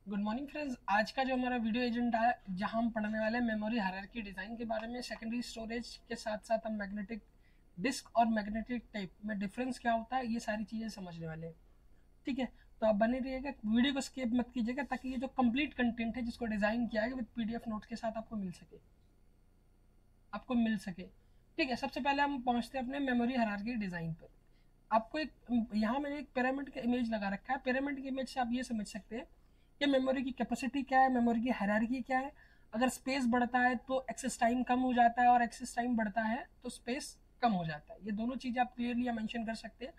Good morning friends. आज का जो हमारा वीडियो एजेंडा है, जहां हम पढ़ने वाले हैं मेमोरी हायरार्की डिज़ाइन के बारे में। सेकेंडरी स्टोरेज के साथ साथ हम मैग्नेटिक डिस्क और मैग्नेटिक टेप में डिफरेंस क्या होता है, ये सारी चीज़ें समझने वाले हैं। ठीक है, तो आप बने रहिएगा, वीडियो को स्किप मत कीजिएगा, ताकि ये जो कंप्लीट कंटेंट है जिसको डिज़ाइन किया है विद पीडीएफ नोट्स के साथ आपको मिल सके। ठीक है, सबसे पहले हम पहुंचते हैं अपने मेमोरी हायरार्की डिज़ाइन पर। आपको एक यहाँ मैंने एक पिरामिड का इमेज लगा रखा है। पिरामिड के इमेज से आप ये समझ सकते हैं कि मेमोरी की कैपेसिटी क्या है, मेमोरी की हायरार्की क्या है। अगर स्पेस बढ़ता है तो एक्सेस टाइम कम हो जाता है, और एक्सेस टाइम बढ़ता है तो स्पेस कम हो जाता है। ये दोनों चीज़ें आप क्लियरली मेंशन कर सकते हैं।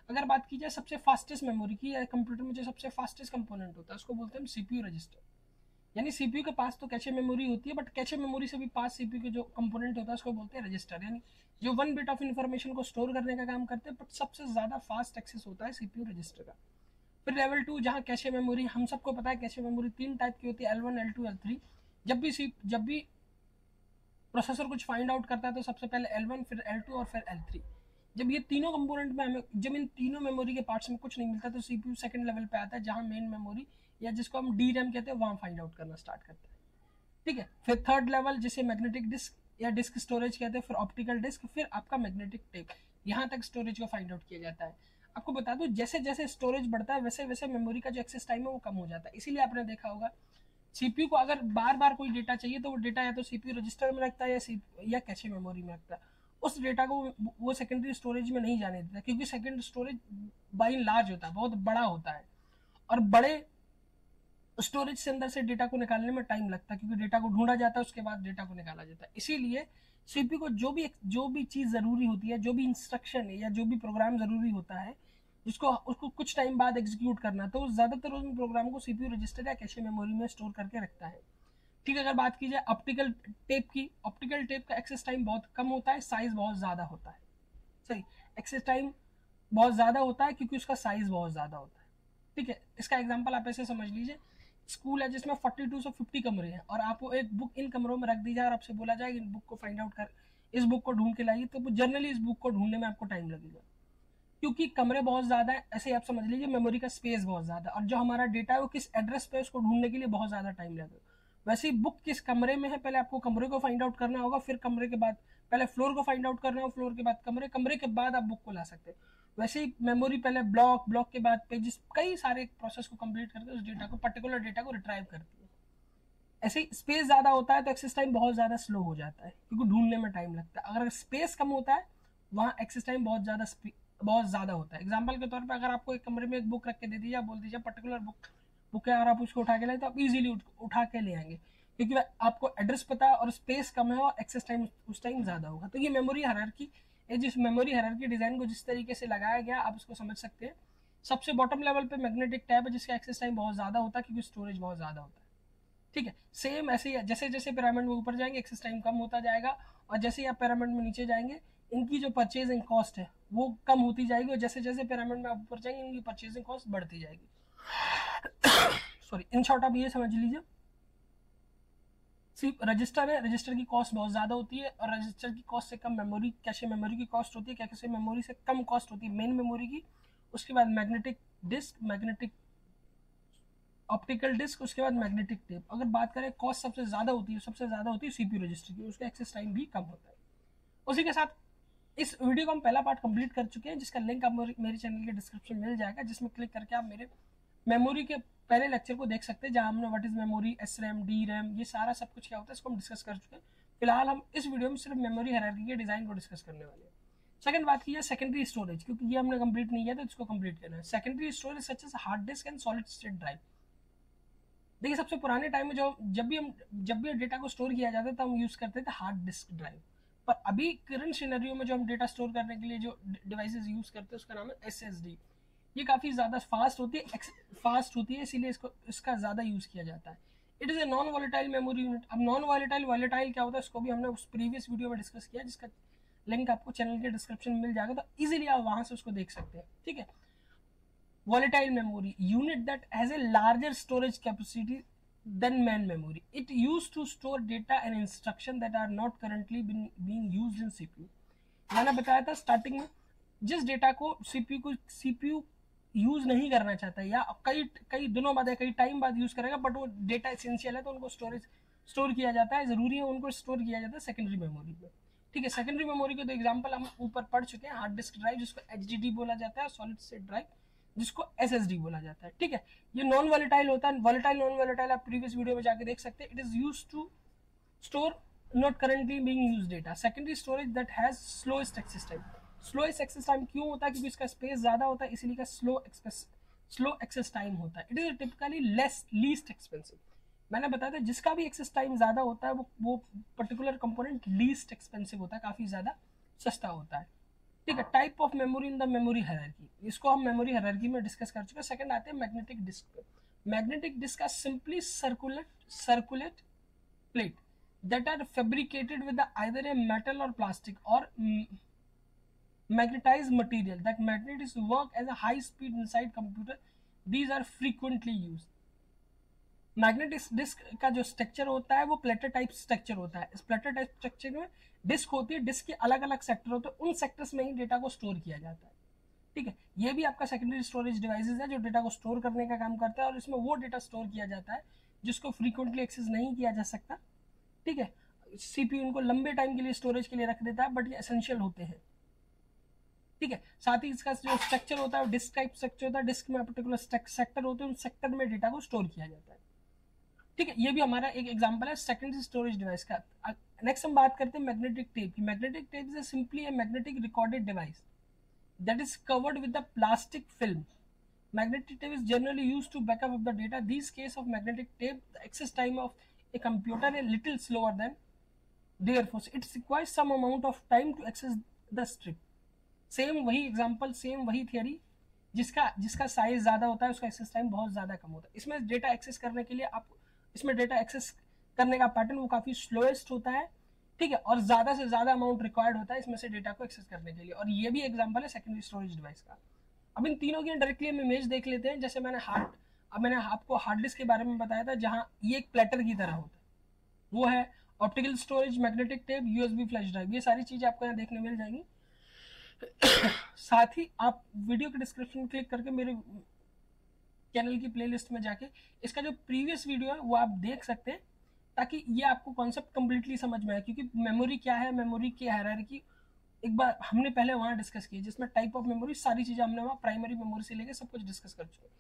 अगर बात की जाए सबसे फास्टेस्ट मेमोरी की, या कंप्यूटर में जो सबसे फास्टेस्ट कंपोनेंट होता है उसको बोलते हैं सीपीयू रजिस्टर। यानी सीपीयू के पास तो कैचे मेमोरी होती है, बट कैचे मेमोरी से भी पास सीपीयू के जो कंपोनेंट होता है उसको बोलते हैं रजिस्टर। यानी जो 1 बिट ऑफ इन्फॉर्मेशन को स्टोर करने का काम करते हैं, बट सबसे ज्यादा फास्ट एक्सेस होता है सीपीयू रजिस्टर का। फिर लेवल 2, जहाँ कैशे मेमोरी, हम सबको पता है कैशे मेमोरी 3 टाइप की होती है, L1, L2, L3। जब भी प्रोसेसर कुछ फाइंड आउट करता है तो सबसे पहले L1, फिर L2 और फिर L3। जब ये तीनों कंपोनेंट में हमें, जब इन तीनों मेमोरी के पार्ट्स में कुछ नहीं मिलता, तो सीपीयू सेकंड लेवल पे आता है, जहां मेन मेमोरी या जिसको हम डी रैम कहते हैं वहां फाइंड आउट करना स्टार्ट करता है। ठीक है, फिर थर्ड लेवल जिसे मैग्नेटिक डिस्क या डिस्क स्टोरेज कहते हैं, फिर ऑप्टिकल डिस्क, फिर आपका मैग्नेटिक टेप। यहाँ तक स्टोरेज को फाइंड आउट किया जाता है। आपको बता दूं, जैसे जैसे स्टोरेज बढ़ता है वैसे वैसे मेमोरी का जो एक्सेस टाइम है वो कम हो जाता है। इसीलिए आपने देखा होगा सीपीयू को अगर बार बार कोई डेटा चाहिए तो वो डेटा या तो सीपीयू रजिस्टर में रखता है या कैशे मेमोरी में रखता है। उस डेटा को वो सेकेंडरी स्टोरेज में नहीं जाने देता, क्योंकि सेकेंडरी स्टोरेज बाई लार्ज होता है, बहुत बड़ा होता है, और बड़े स्टोरेज से अंदर से डेटा को निकालने में टाइम लगता है, क्योंकि डेटा को ढूंढा जाता है, उसके बाद डेटा को निकाला जाता है। इसीलिए सीपीयू को जो भी चीज जरूरी होती है, जो भी इंस्ट्रक्शन है या जो भी प्रोग्राम जरूरी होता है, जिसको उसको कुछ टाइम बाद एग्जीक्यूट करना, तो ज्यादातर उन प्रोग्राम को सीपीयू रजिस्टर या कैशे मेमोरी में स्टोर करके रखता है। ठीक है, अगर बात की जाए ऑप्टिकल टेप की, ऑप्टिकल टेप का एक्सेस टाइम बहुत कम होता है, साइज बहुत ज्यादा होता है। सही, एक्सेस टाइम बहुत ज्यादा होता है क्योंकि उसका साइज बहुत ज्यादा होता है। ठीक है, इसका एग्जांपल आप ऐसे समझ लीजिए, स्कूल है जिसमें 42 से 50 कमरे हैं, और आपको एक बुक इन कमरों में रख दी जाए और आपसे बोला जाए इन बुक को फाइंड आउट कर, इस बुक को ढूंढ के लाइए, तो जनरली इस बुक को ढूंढने में आपको टाइम लगेगा, क्योंकि कमरे बहुत ज्यादा है। ऐसे ही आप समझ लीजिए मेमोरी का स्पेस बहुत ज्यादा, और जो हमारा डेटा है वो किस एड्रेस पे, उसको ढूंढने के लिए बहुत ज्यादा टाइम लगेगा। वैसे ही बुक किस कमरे में है, पहले आपको कमरे को फाइंड आउट करना होगा, फिर कमरे के बाद पहले फ्लोर को फाइंड आउट करना होगा, फ्लोर के बाद कमरे, कमरे के बाद आप बुक को ला सकते हैं। वैसे ही मेमोरी पहले ब्लॉक, ब्लॉक के बाद पेजेस, कई सारे प्रोसेस को कंप्लीट करके उस डेटा को, पर्टिकुलर डेटा को रिट्राइव करती है। ऐसे ही स्पेस ज्यादा होता है तो एक्सेस टाइम बहुत ज्यादा स्लो हो जाता है, क्योंकि ढूंढने में टाइम लगता है। अगर स्पेस कम होता है, वहां एक्सेस टाइम बहुत ज्यादा होता है। एग्जाम्पल के तौर पर अगर आपको एक कमरे में एक बुक रख के दे दीजिए, आप बोल दीजिए पर्टिकुलर बुक है, और आप उसको उठा के लाए, तो आप इजीली उठा के ले आएंगे, क्योंकि आपको एड्रेस पता है और स्पेस कम है और एक्सेस टाइम उस टाइम ज्यादा होगा। तो ये मेमोरी हायरार्की, जिस मेमोरी हायरार्की डिजाइन को जिस तरीके से लगाया गया, आप उसको समझ सकते हैं। सबसे बॉटम लेवल पे मैग्नेटिक टैब है, जिसका एक्सेस टाइम बहुत ज्यादा होता है, क्योंकि स्टोरेज बहुत ज्यादा होता है। ठीक है, सेम ऐसे ही जैसे जैसे पिरामिड में ऊपर जाएंगे एक्सेस टाइम कम होता जाएगा, और जैसे ही आप पिरामिड में नीचे जाएंगे, इनकी जो परचेजिंग कॉस्ट है वो कम होती जाएगी, और जैसे जैसे पिरामिड में आप ऊपर जाएंगे इनकी परचेजिंग कॉस्ट बढ़ती जाएगी। सॉरी, इन शॉर्ट आप ये समझ लीजिए, सिर्फ रजिस्टर है, रजिस्टर की कॉस्ट बहुत ज्यादा होती है, और रजिस्टर की कॉस्ट से कम मेमोरी, कैशे मेमोरी की कॉस्ट होती है, कैशे मेमोरी से कम कॉस्ट होती है मेन मेमोरी की। उसके बाद magnetic disk, magnetic optical disk, उसके बाद मैग्नेटिक टेप। अगर बात करें कॉस्ट सबसे ज्यादा होती है, सबसे ज्यादा होती है सीपीयू रजिस्टर की, उसका एक्सेस टाइम भी कम होता है। उसी के साथ इस वीडियो का हम पहला पार्ट कंप्लीट कर चुके हैं, जिसका लिंक आपको मेरे चैनल के डिस्क्रिप्शन में मिल जाएगा, जिसमें क्लिक करके आप मेरे मेमोरी के पहले लेक्चर को देख सकते हैं, जहां हमने what is memory, S RAM, D RAM, ये सारा सब कुछ क्या होता है इसको हम डिस्कस कर चुके हैं। फिलहाल हम इस वीडियो में सिर्फ मेमोरी हायरार्की के डिजाइन को डिस्कस करने वाले हैं। सेकंड बात की है सेकेंडरी स्टोरेज, क्योंकि ये हमने कंप्लीट नहीं किया तो इसको कंप्लीट करना है। Secondary storage such as hard disk and solid state drive. देखिए, सबसे पुराने टाइम में जब भी डेटा को स्टोर किया जाता था तो हम यूज करते थे हार्ड डिस्क ड्राइव। पर अभी करंट सिनेरियो में जो हम डेटा स्टोर करने के लिए जो डिवाइसेस यूज करते हैं उसका नाम है एसएसडी। ये काफी ज्यादा फास्ट होती है, इसीलिए इसका ज्यादा यूज किया जाता है। It is a non volatile memory unit. अब नॉन वॉलेटाइल वॉलेटाइल क्या होता है, इसको भी हमने उस प्रीवियस वीडियो में डिस्कस किया, जिसका लिंक आपको चैनल के डिस्क्रिप्शन में मिल जाएगा, तो इजीली आप वहां से उसको देख सकते हैं। ठीक है, volatile memory unit that has a larger storage capacity than main memory. It used to store data and instruction that are not currently being used in CPU. मैंने बताया था स्टार्टिंग में, जिस डेटा को सीपीयू यूज नहीं करना चाहता है, या कई कई दिनों बाद या कई टाइम बाद यूज करेगा, बट वो डेटा एसेंशियल है तो उनको स्टोर किया जाता है, जरूरी है उनको स्टोर किया जाता है सेकेंडरी मेमोरी में। ठीक है, सेकेंडरी मेमोरी के दो एग्जांपल हम ऊपर पढ़ चुके हैं, हार्ड डिस्क ड्राइव जिसको एचडीडी बोला जाता है, सॉलिड स्टेट ड्राइव जिसको एसएसडी बोला जाता है। ठीक है, ये नॉन वॉलेटाइल होता है, वॉलेटाइल नॉन वॉलेटाइल आप प्रीवियस वीडियो में जाके देख सकते हैं। It is used to store not currently being used data. Secondary storage that has slowest access time. Slowest access time क्यों होता है? क्योंकि इसका स्पेस ज्यादा होता है, इसीलिए का स्लो एक्सेस टाइम होता है। It is typically least expensive. मैंने बताया था जिसका भी एक्सेस टाइम ज्यादा होता है वो पर्टिकुलर कंपोनेंट लीस्ट एक्सपेंसिव होता है, काफी ज्यादा सस्ता होता है। ठीक है, type of memory in the memory hierarchy, इसको हम मेमोरी हायरार्की में डिस्कस कर चुके हैं। सेकंड आते हैं मैग्नेटिक डिस्क पे। मैग्नेटिक डिस्क का simply circulate plate that are fabricated with either a metal or plastic or magnetized material. That magnets work as a high speed inside computer. These are frequently used. Magnetic disk का जो structure होता है वो platter type structure होता है। इस platter type structure में disc होती है, डिस्क के अलग अलग सेक्टर होते हैं, उन सेक्टर्स में ही डेटा को स्टोर किया जाता है। ठीक है, ये भी आपका सेकेंडरी स्टोरेज डिवाइसेस है जो डेटा को स्टोर करने का काम करता है, और इसमें वो डेटा स्टोर किया जाता है जिसको फ्रीक्वेंटली एक्सेस नहीं किया जा सकता। ठीक है, सीपीयू उनको लंबे टाइम के लिए स्टोरेज के लिए रख देता है, बट ये एसेंशियल होते हैं। ठीक है, साथ ही इसका जो स्ट्रक्चर होता है डिस्क टाइप स्ट्रक्चर होता है, डिस्क में पर्टिकुलर सेक्टर होते हैं, उन सेक्टर में डेटा को स्टोर किया जाता है। ठीक है, ये भी हमारा एक एग्जांपल है सेकेंडरी स्टोरेज डिवाइस का। नेक्स्ट हम बात करते हैं मैग्नेटिक टेप की। Magnetic tape is simply a magnetic recorded device that is covered with the plastic film. Magnetic tape is generally used to back up the data. These case of magnetic tape, the access time of a computer is a little slower than therefore it requires some amount of time to access the strip. Same वही example, same वही theory, जिसका size ज्यादा होता है उसका access time बहुत ज्यादा कम होता है। इसमें डेटा एक्सेस करने के लिए आप इसमें डेटा एक्सेस करने का पैटर्न वो काफी स्लोएस्ट होता है। ठीक है, और ज्यादा से ज्यादा अमाउंट रिक्वायर्ड होता है इसमें से डेटा को एक्सेस करने के लिए, और ये भी एग्जांपल है सेकेंडरी स्टोरेज डिवाइस का। अब इन तीनों की डायरेक्टली हम इमेज देख लेते हैं। जैसे मैंने आपको हार्ड डिस्क के बारे में बताया था, जहां ये एक प्लेटर की तरह होता है, वो है optical storage, magnetic tape, USB flash drive, ये सारी चीजें आपको यहाँ देखने मिल जाएंगी। साथ ही आप वीडियो के डिस्क्रिप्शन क्लिक करके मेरे चैनल की प्लेलिस्ट में जाके इसका जो प्रीवियस वीडियो है वो आप देख सकते हैं, ताकि ये आपको कॉन्सेप्ट कंप्लीटली समझ में आए। क्योंकि मेमोरी क्या है, मेमोरी की हायरार्की एक बार हमने पहले वहाँ डिस्कस की, जिसमें टाइप ऑफ मेमोरी सारी चीजें हमने वहाँ प्राइमरी मेमोरी से लेकर सब कुछ डिस्कस कर चुके हैं।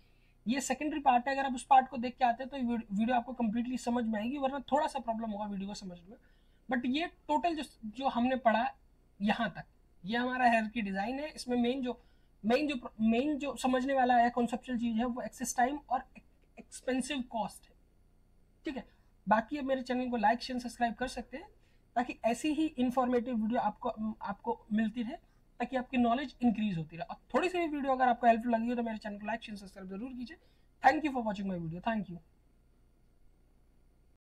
ये सेकेंडरी पार्ट है, अगर आप उस पार्ट को देख के आते हैं तो वीडियो आपको कंप्लीटली समझ में आएगी, वरना थोड़ा सा प्रॉब्लम होगा वीडियो को समझने में। बट ये टोटल जो हमने पढ़ा यहाँ तक, ये हमारा हायरार्की डिजाइन है। इसमें मेन जो समझने वाला है कॉन्सेप्चुअल चीज है वो एक्सेस टाइम और एक्सपेंसिव कॉस्ट है। ठीक है, बाकी अब मेरे चैनल को लाइक शेयर सब्सक्राइब कर सकते हैं, ताकि ऐसी ही इंफॉर्मेटिव वीडियो आपको मिलती रहे, ताकि आपकी नॉलेज इंक्रीज होती रहे। अब थोड़ी सी भी वीडियो अगर आपको हेल्पफुल लगी हो तो मेरे चैनल को लाइक शेयर सब्सक्राइब जरूर कीजिए। Thank you for watching my video. Thank you.